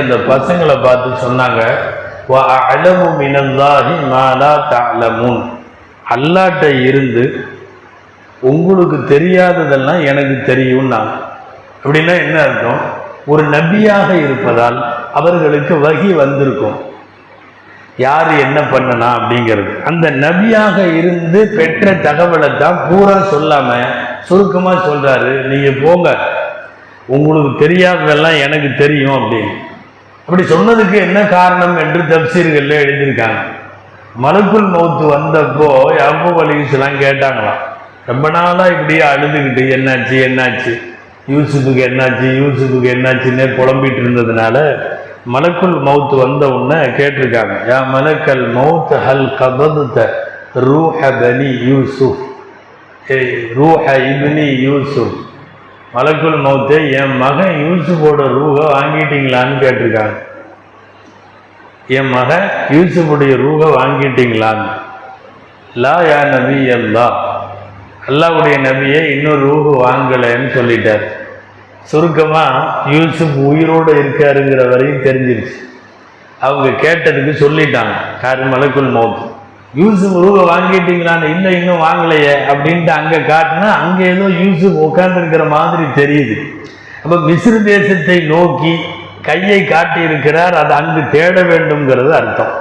அந்த பசங்களை பார்த்து சொன்னாங்க, வஅலமு மினல்லாஹி மா லா தஅலமூன். அல்லாஹ்ட்ட இருந்து உங்களுக்கு தெரியாததெல்லாம் எனக்கு தெரியும்னாங்க. அப்படின்னா என்ன அர்த்தம்? ஒரு நபியாக இருப்பதால் அவர்களுக்கு வஹி வந்திருக்கும், யார் என்ன பண்ணனா அப்படிங்கிறது. அந்த நபியாக இருந்து பெற்ற தகவலை தான் பூரா சொல்லாம சுருக்கமா சொல்றாரு, நீங்க போங்க, உங்களுக்கு தெரியாததெல்லாம் எனக்கு தெரியும் அப்படின்னு. அப்படி சொன்னதுக்கு என்ன காரணம் என்று தப்சீர்கள்ல எழுதியிருக்காங்க. மலக்குல் மௌத்து வந்தப்போ யாக்கூப் அலைஹிஸ்ஸலாம் கேட்டாங்களாம், ரொம்ப நாளா இப்படியே அழுதுகிட்டு என்னாச்சு என்னாச்சு, யூசுஃபுக்கு என்னாச்சு யூசுஃபுக்கு என்னாச்சுன்னே புலம்பிட்டு இருந்ததுனால மலக்குல் மௌத்து வந்த உடனே கேட்டிருக்காங்க, யா மலக்கல் மௌத் ஹல் கபதுத ரூஹ பனி யூசுஃப், ரூஹ இப்னி யூசுஃப், மலக்குல் மௌத்தே என் மகன் யூசுஃபோட ரூஹ வாங்கிட்டீங்களான்னு கேட்டிருக்காங்க. என் மகன் யூசுஃபுடைய ரூஹ வாங்கிட்டீங்களான்னு. லா யா நபி அல்லாஹ், அல்லாஹ்வுடைய நபியை இன்னொரு ரூஹு வாங்கலைன்னு சொல்லிட்டார். சுருக்கமா யூசுப் உயிரோடு இருக்காருங்கிற வரையும் தெரிஞ்சிருச்சு. அவங்க கேட்டதுக்கு சொல்லிட்டாங்க, யாரு மலக்குல் மௌத், யூசுப் ரூஹ வாங்கிட்டீங்களான்னு. இல்லை இன்னும் வாங்கலையே அப்படின்ட்டு அங்க காட்டினா அங்க ஏதோ யூசுப் உட்கார்ந்து இருக்கிற மாதிரி தெரியுது. அப்ப மிஸ்ர் தேசத்தை நோக்கி கையை காட்டி இருக்கிறார், அதை அங்கு தேட வேண்டும்ங்கிறது அர்த்தம்.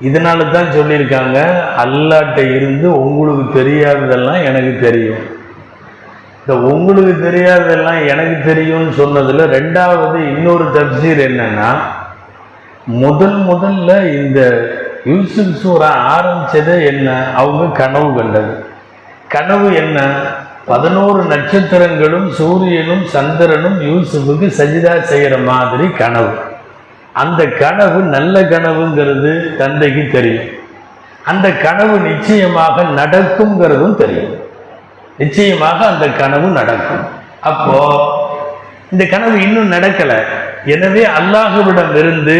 இதனால தான் சொல்லியிருக்காங்க, அல்லாஹ்ட்ட இருந்து உங்களுக்கு தெரியாததெல்லாம் எனக்கு தெரியும். இந்த உங்களுக்கு தெரியாததெல்லாம் எனக்கு தெரியும்னு சொன்னதுல ரெண்டாவது இன்னொரு தப்சீர் என்னன்னா, முதல்ல இந்த யூசுப் சூரா ஆரம்பிச்சதே என்ன, அவங்க கனவு கண்டது. கனவு என்ன, 11 நட்சத்திரங்களும் சூரியனும் சந்திரனும் யூசுஃபுக்கு சஜிதா செய்யற மாதிரி கனவு. அந்த கனவு நல்ல கனவுங்கிறது தந்தைக்கு தெரியும். அந்த கனவு நிச்சயமாக நடக்கும்ங்கிறதும் தெரியும். நிச்சயமாக அந்த கனவு நடக்கும். அப்போ இந்த கனவு இன்னும் நடக்கல, எனவே அல்லாஹ்விடம் இருந்து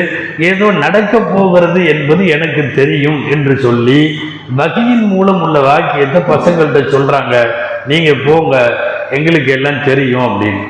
ஏதோ நடக்க போகிறது என்பது எனக்கு தெரியும் என்று சொல்லி வஹியின் மூலம் உள்ள வாக்கியத்தை பசங்கள்கிட்ட சொல்றாங்க, நீங்க போங்க, எங்களுக்கு எல்லாம் தெரியும் அப்படின்னு.